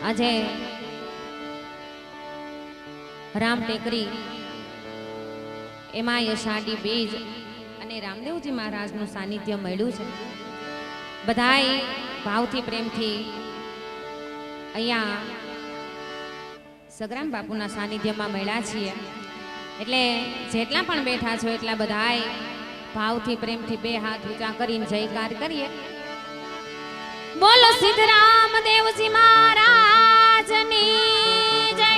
આજે રામ ટેકરી એમાં યશાડી બીજ અને રામદેવજી મહારાજનું સાનિધ્ય મળ્યું છે। બધાએ ભાવથી પ્રેમથી અહીંયા સગરામ બાપુના સાનિધ્યમાં મળ્યા છીએ। એટલે જેટલા પણ બેઠા છો એટલા બધાએ ભાવથી પ્રેમથી બે હાથ ઊંચા કરીને જયકાર કરીએ। બોલો સિદ્ધરામ દેવજી મહારાજની જય,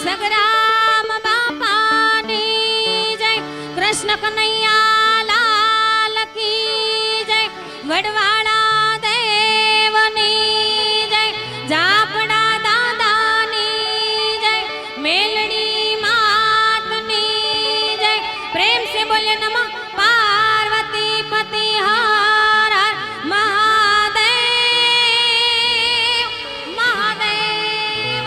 સગરામ બાપાની જય, કૃષ્ણ કનૈયા લાલ કી જય, વડવાળા દેવની જય, જાપડા દાદાની જય, મેલડી માતની જય। પ્રેમ સે બોલે નમઃ પાર્વતી પતિ હર હર મહાદેવ મહાદેવ।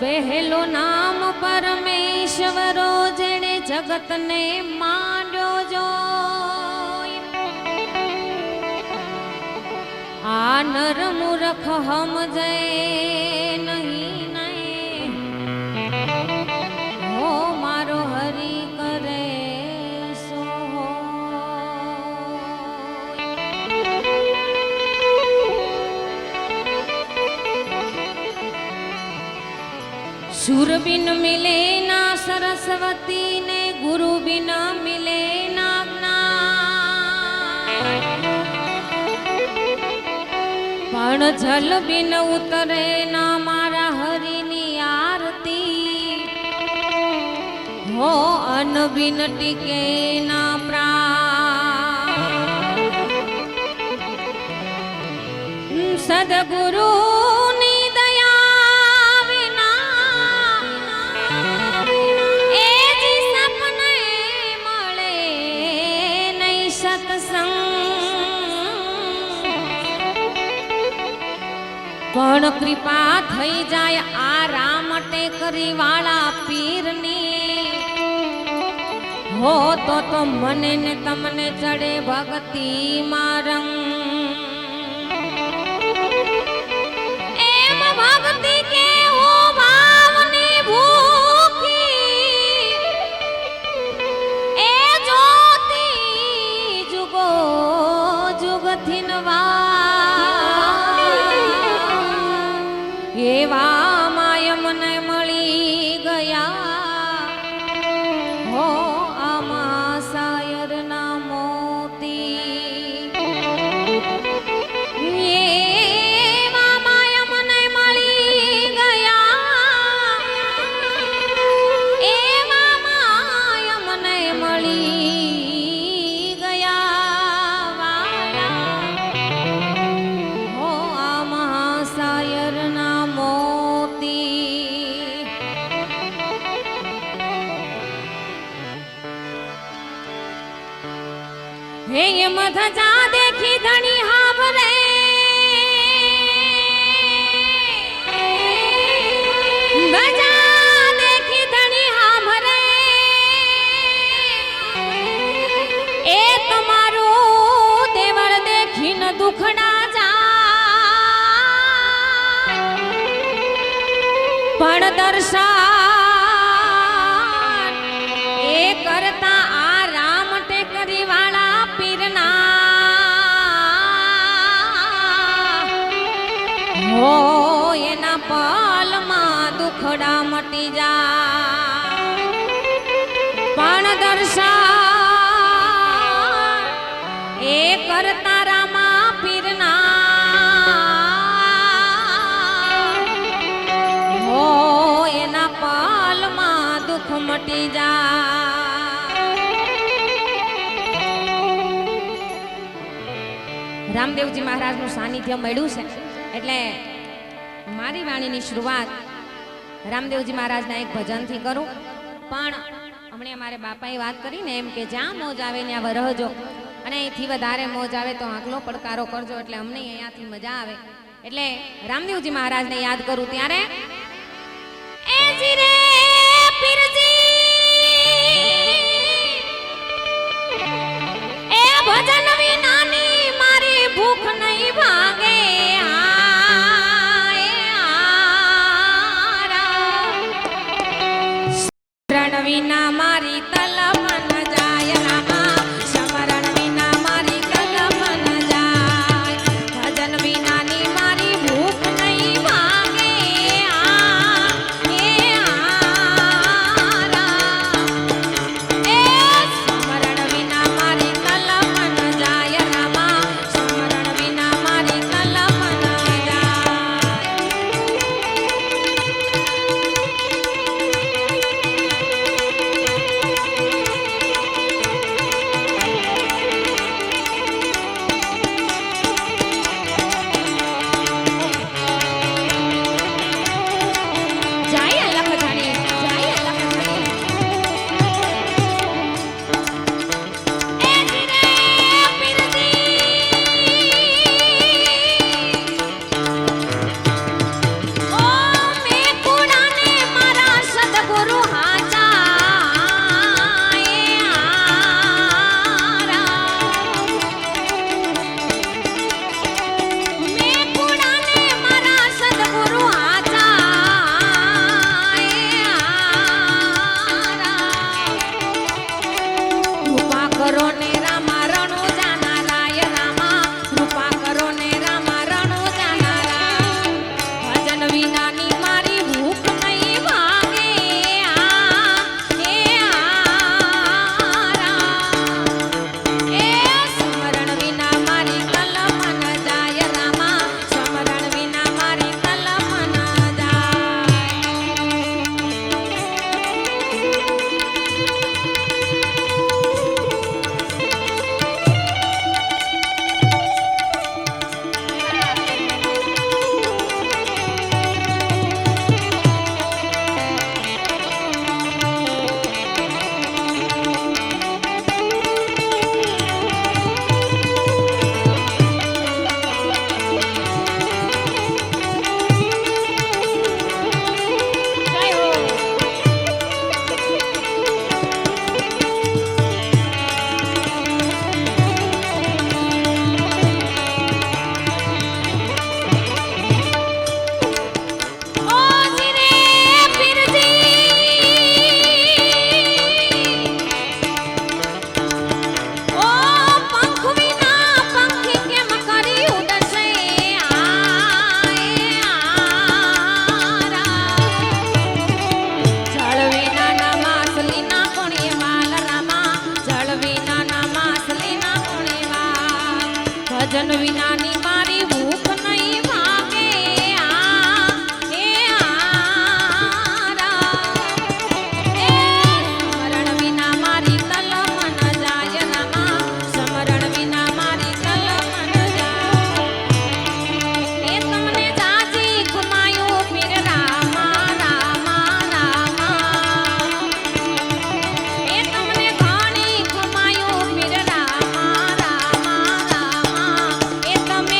પહેલો નામ પરમેશ્વરો જેણે જગતને માંડ્યો જો, આ નર મૂર્ખ સમજે નહીં નહીં, હો મારો હરી કરે સો। સુર બિન મિલે ના સરસ્વતી ને, ગુરુ બિન મિલે ના જ્ઞાન, પણ જલ બિન ઉતરે ના મારા હરિની આરતી, હો અન્ન બિન ટીકે ના પ્રાણ। સદગુરુ ની દયા વિના એ જી સપને મળે નહીં સત્સંગ, પણ કૃપા થઈ જાય આ રામ ટેકરી વાળા પીરની, હો તો મને ને તમને ચડે ભક્તિ માં રંગ। એમ ભક્તિ કે હો ભાવની ભૂખી, એ જ્યોતિ જુગો જુગથી નવા, એવા માય મને મળી ગયા, હો આમાં શાયર ના મોતી। એવા માય મને મળી ગયા, એવા માય મને મળી ગયા વાળા, હો આમાં શાયર ના મોતી। હે મધજા દેખી ધણી હાવરે, ગજા દેખી ધણી હાવરે, એ તમારું દેવળ દેખીને દુખડા જાય, પણ દર્શન એ કરતા આ રામ ટેકરી વાળા પીરના, હો એના પલમાં દુખડા મટી જાય, પણ દર્શન એ કરતા રામા પીરના, હો એના પલમાં દુખ મટી જાય। રામદેવજી મહારાજનું સાનિધ્ય મળ્યું છે એટલે મારી વાણીની શરૂઆત રામદેવજી મહારાજના એક ભજનથી કરું। પણ હમણાં મારે બાપાએ વાત કરીને એમ કે જ્યાં મોજ આવે ત્યાં વરહજો, અને અહીંથી વધારે મોજ આવે તો આંકલો પડકારો કરજો, એટલે અમને અહીંયાથી મજા આવે। એટલે રામદેવજી મહારાજને યાદ કરું ત્યારે એ જી રે પીરજી કરો ને રામા રણુ જાનારાય રામા કૃપા કરો ને રામા રણુ જાનારા ભજન વિનાની મારી ભૂખ નહીં ભાગે એ સ્મરણ વિના મારી કલમ ન જાય રામા સ્મરણ વિના મારી કલમ ન જાય ભજન વિનાની મારી ભૂખ નહીં ભાગે સ્મરણ વિના મારી કલમ ન જાય રામા સ્મરણ વિના મારી કલમ ન જાય એ તમને જાજી ખુમાયું પીર રામા રામા રામા એ તમને ઘણી ખુમાયું પીર રામા રામા રામા એ તમે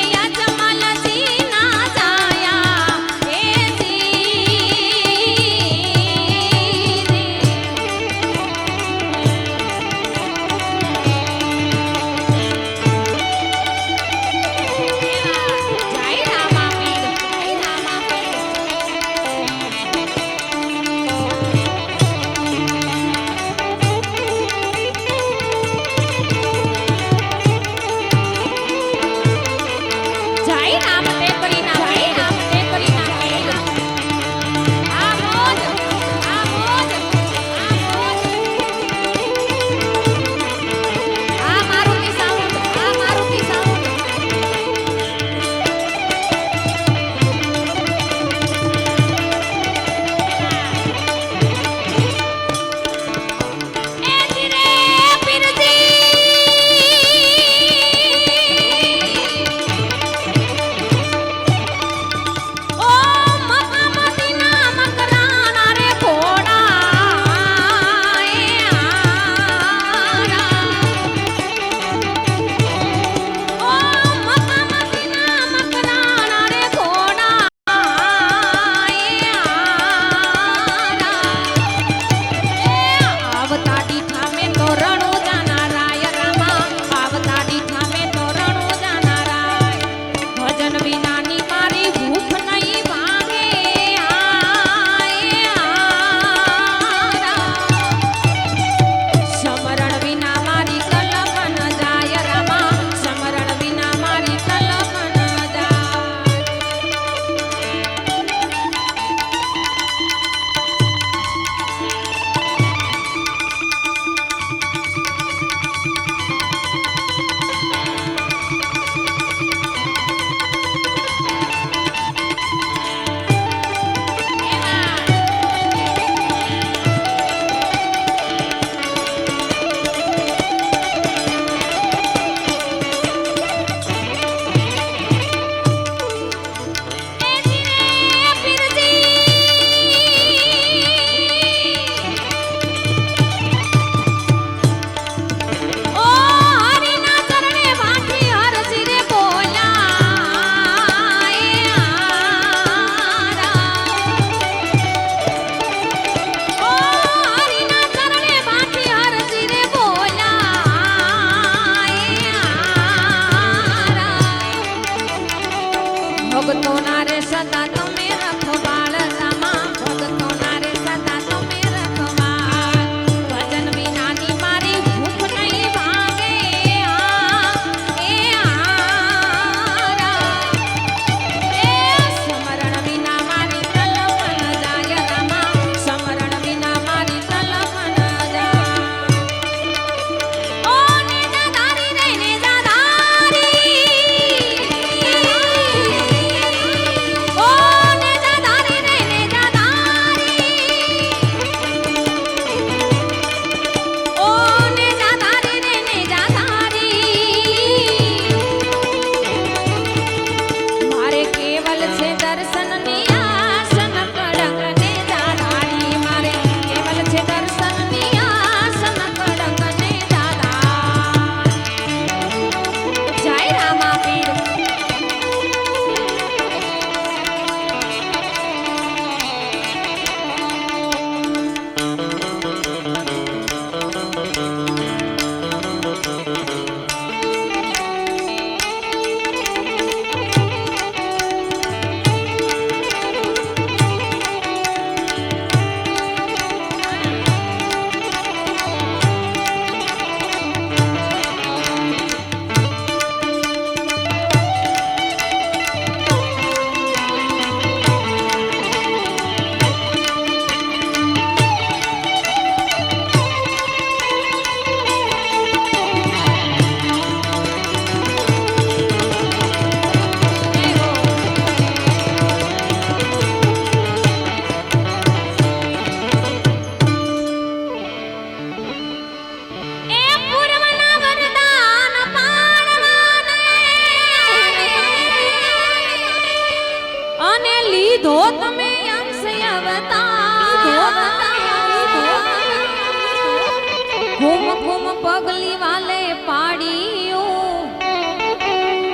પગલી વાલે પાડ્યું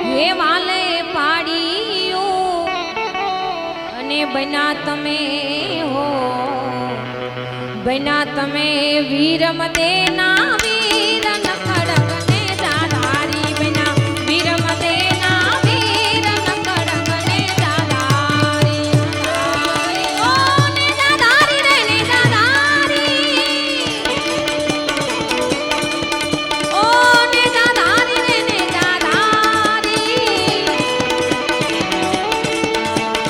હે વાલે પાડ્યું અને બન્યા તમે હો બન્યા તમે વીર મદેના વીર નખડગને જાધારી બન્યા વીર મદેના વીર નખડગને જાધારી ઓ ને જાધારી રે ને જાધારી ઓ ને જાધારી રે ને જાધારી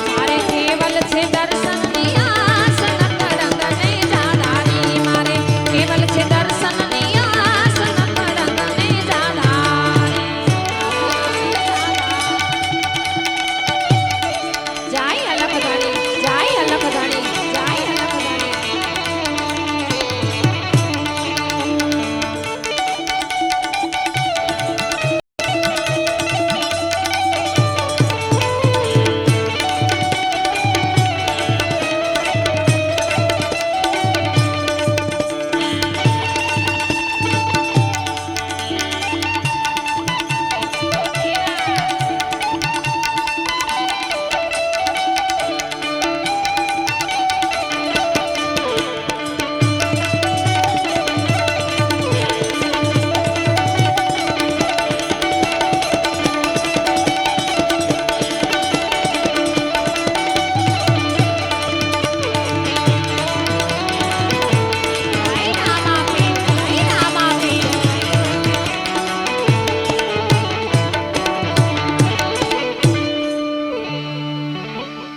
મારે કેવલ છે દર્શનની આસ નખડગને જાધારી મારે કેવલ છે દર્શનની આસ નખડગને જાધારી જાય અલગ ધણી જાય અલગ ધણી જાય અલગ ધણી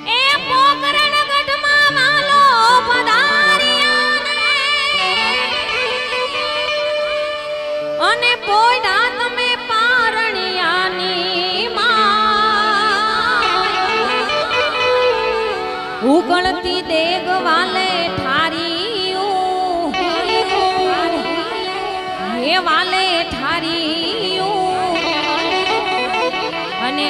એ પોકરણ ગઢમાં વાલો પધાર્યા અને પોયડા તમે પારણિયાની માં ઉગળતી દેગ વાલે ઠારીયું હે વાલે ઠારીયું અને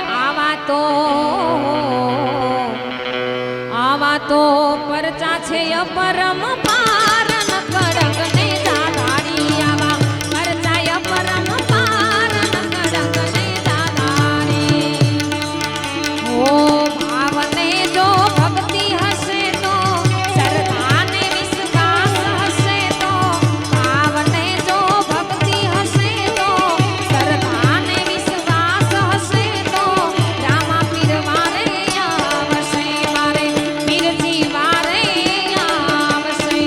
આવા તો પરચા છે અપરમ પાર નખડગને જાધારી આવા પરચા અપરમ પાર નખડગને જાધારી ઓ ભાવને જો ભક્તિ હશે તો શ્રદ્ધાને વિશ્વાસ હશે તો ભાવને જો ભક્તિ હશે તો શ્રદ્ધાને વિશ્વાસ હશે તો રામા પીર વારે આવશે મારે પીરજી વારે આવશે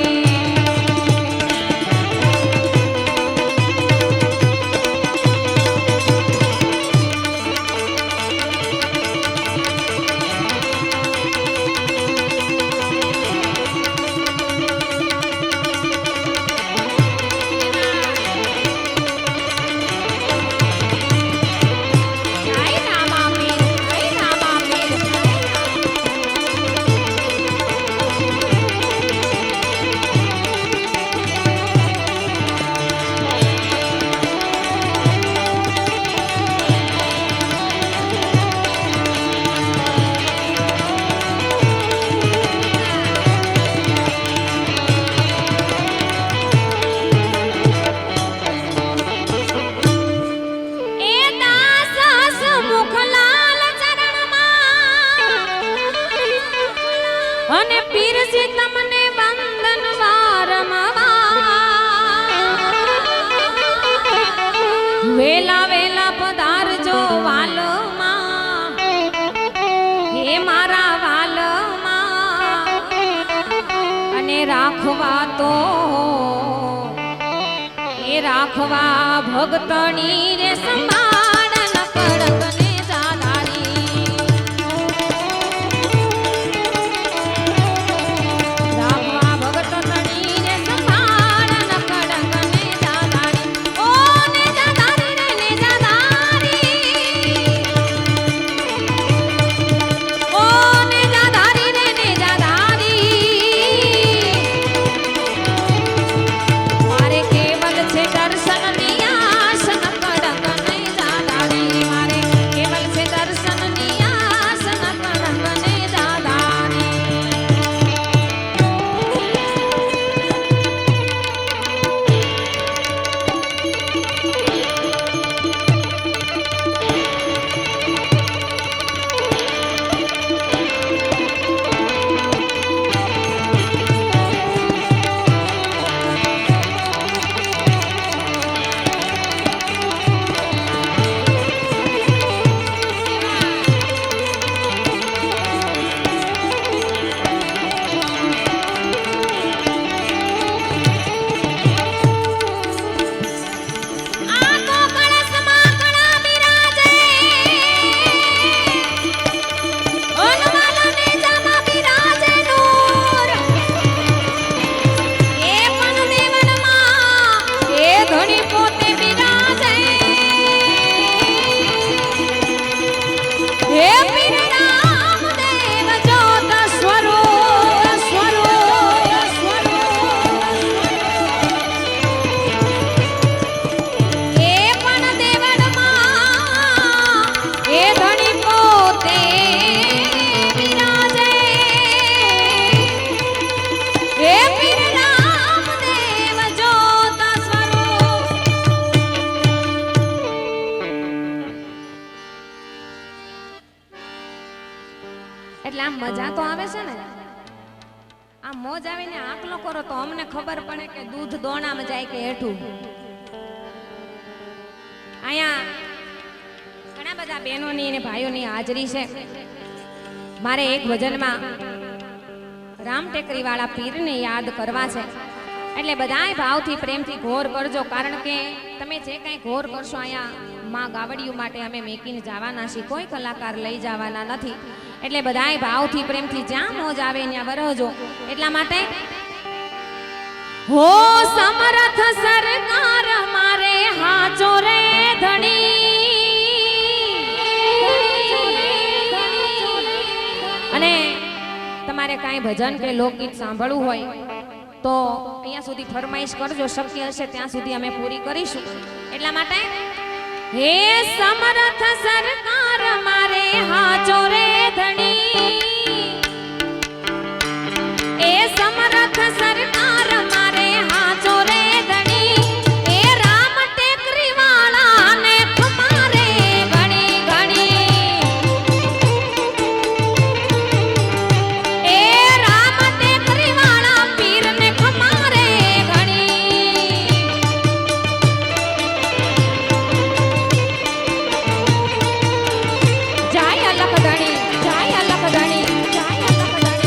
જય રામા પીર જય રામા પીર એ દાસ હસમુખલાલ ચરણમાં અને પીરસી તમને વંદન વારંવાર વેલા વેલા પધારજો વાલમાં હે મારા વાલમાં અને રાખવા તો એ રાખવા ભક્તની રે સંભાળ નખડગને જાધારી રાખવા ભક્તની રે સંભાળ નખડગને જાધારી ઓ ને જાધારી રે ને જાધારી ઓ ને જાધારી રે ને જાધારી મારે કેવલ છે દર્શનની આસ નખડગને આમ મજા તો આવે છે ને, આમ મોજ આવીને આકલો કરો તો અમને ખબર પડે કે દૂધ દોણામાં જાય કે હેઠું. અહીંયા ઘણા બધા બહેનોની અને ભાઈઓની હાજરી છે. મારે એક ભજનમાં રામ ટેકરી વાળા પીરને યાદ કરવા છે, એટલે બધાય ભાવથી પ્રેમથી ઘોર કરજો, કારણ કે તમે જે કંઈ ઘોર કરશો અહીંયા માં ગાવડિયું માટે અમે મેકીને જવાના છીએ, કોઈ કલાકાર લઈ જવાના નથી. એટલે બધાય ભાવથી પ્રેમથી જ્યાં મોજ આવે ત્યાં વરહજો. એટલા માટે હો સમર્થ સરકાર મારે હાચો રે ધણી, અને તમારે કાંઈ ભજન કે લોકગીત સાંભળવું હોય તો અહીંયા સુધી ફરમાઈશ કરજો, શક્ય હશે ત્યાં સુધી અમે પૂરી કરીશું. એટલા માટે હે સમર્થ સરકાર મારે હાચો રે ધણી, એ સમર્થ સરકાર મારે હાચો રે ધણી, એ રામ ટેકરી વાળા ને ખમારે ઘણી ઘણી, એ રામ ટેકરી વાળા પીર ને ખમારે ઘણી. જાય અલગ ધણી, જાય અલગ ધણી, જાય અલગ ધણી.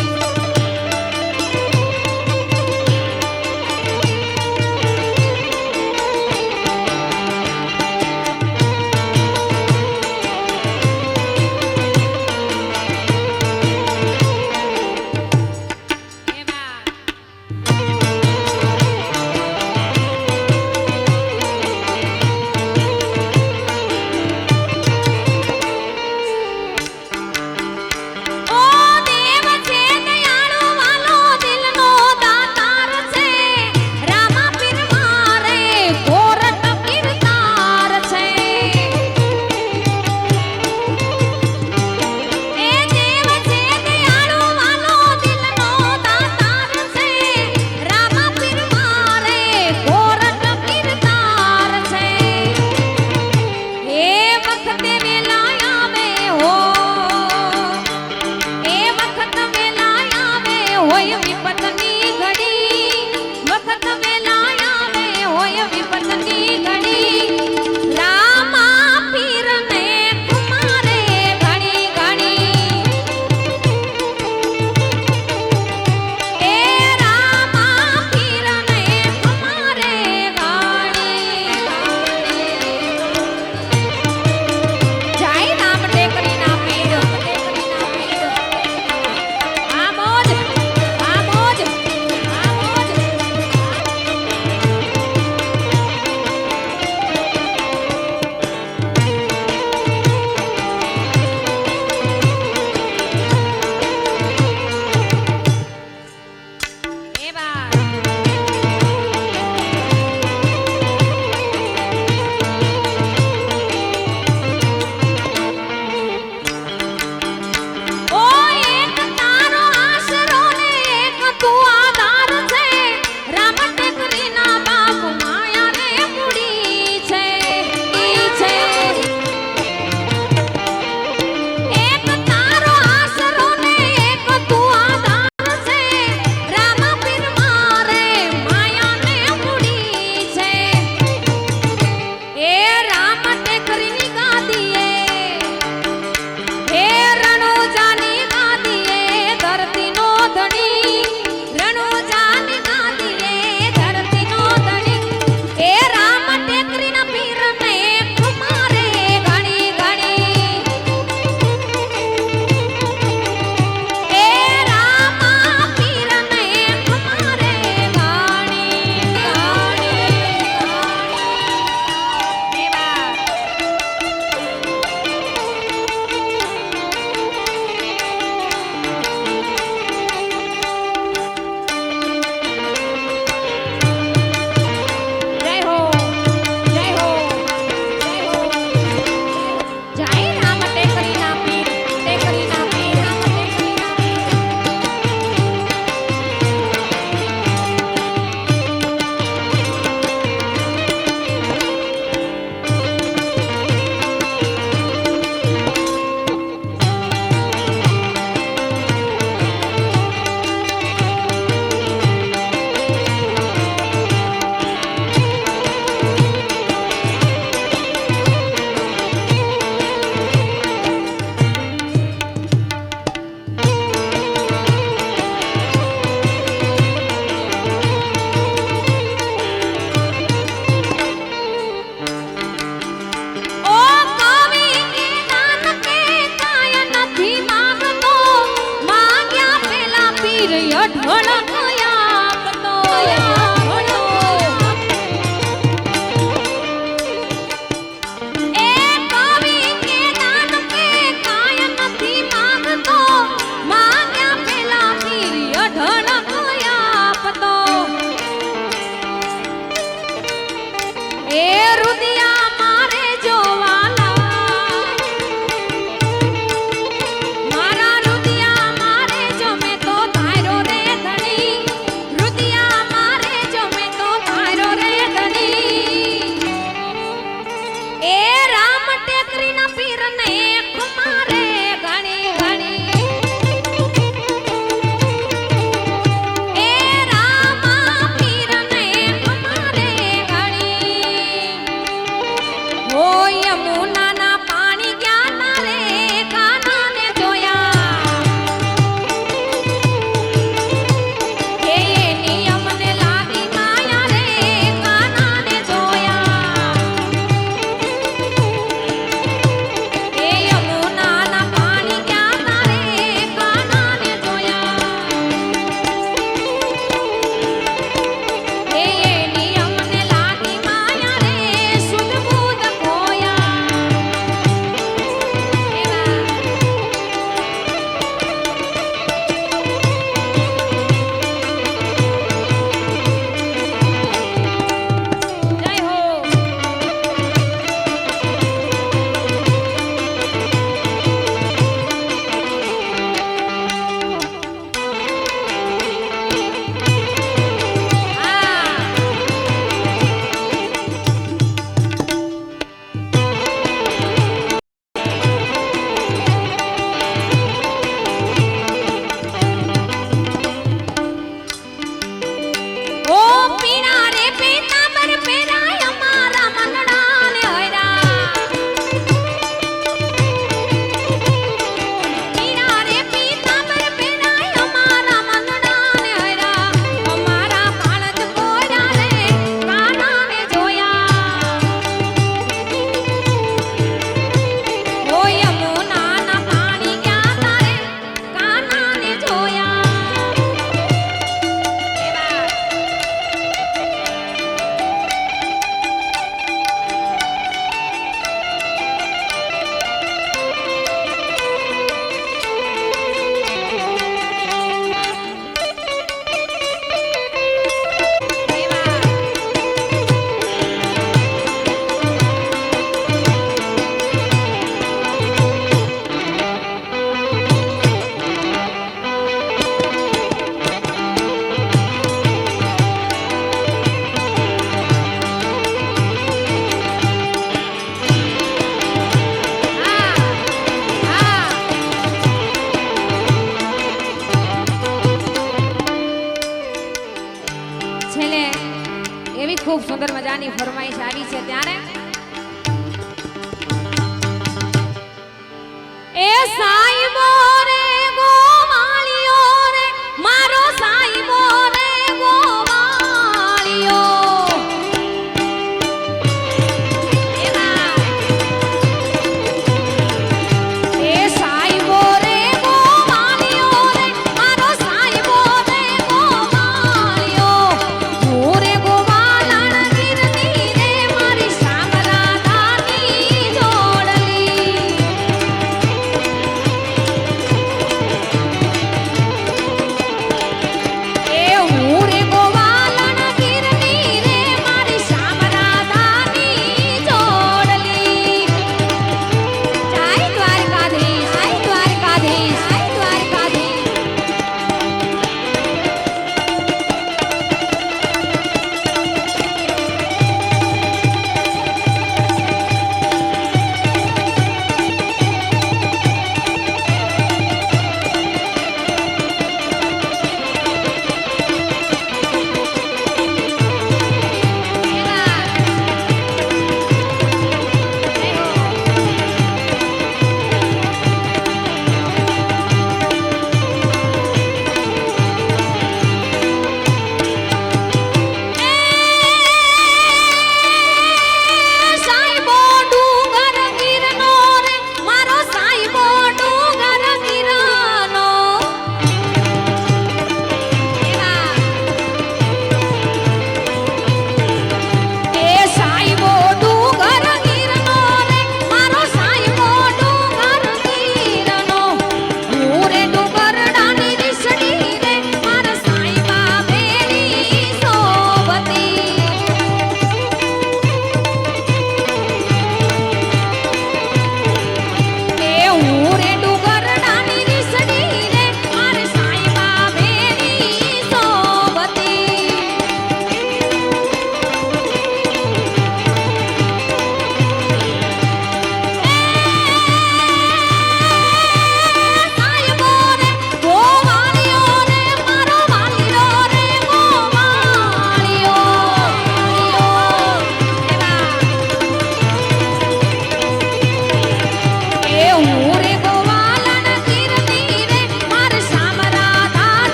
એ રુદિયા મારે જોવાલા મારા રુદિયા મારે જો મેં તો તારો રે ધણી રુદિયા મારે જો મેં તો તારો રે ધણી એ રામ ટેકરીના પીરને મારે ઘણી ઘણી એ રામા પીરને મારે ઘણી હો યમુનાના પાણી ગયા ના રે કાનાને જોયા હે નિયમને લાગી માયા રે કાનાને જોયા હે યમુનાના પાણી ગયા ના રે કાનાને જોયા હે નિયમને લાગી માયા રે સુધ બુધ ખોયા એવા જય હો હા ઓ પીણા રે પીતાંબર પહેરાય અમારા મનડાને હૈરા પીણા રે પીતાંબર પહેરાય અમારા મનડાને હૈરા અમારા કાળજ કોયા રે કાનાને જોયા ઓ યમુનાના પાણી ગયા તારે કાનાને જોયા એવા એવા હા હા છેલ્લે એવી ખૂબ સુંદર મજાની ફરમાઈશ આવી છે ત્યારે એ સાઈબો રે ગોવાળિયો રે મારો સાઈબો રે ગોવાળિયો એવા એ સાઈબો રે ગોવાળિયો રે મારો સાઈબો રે ગોવાળિયો હું રે ગોવાળાના ગીરની રે મારી શામરાધાની જોડલી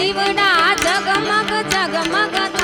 દીવડા જગમગ જગમગ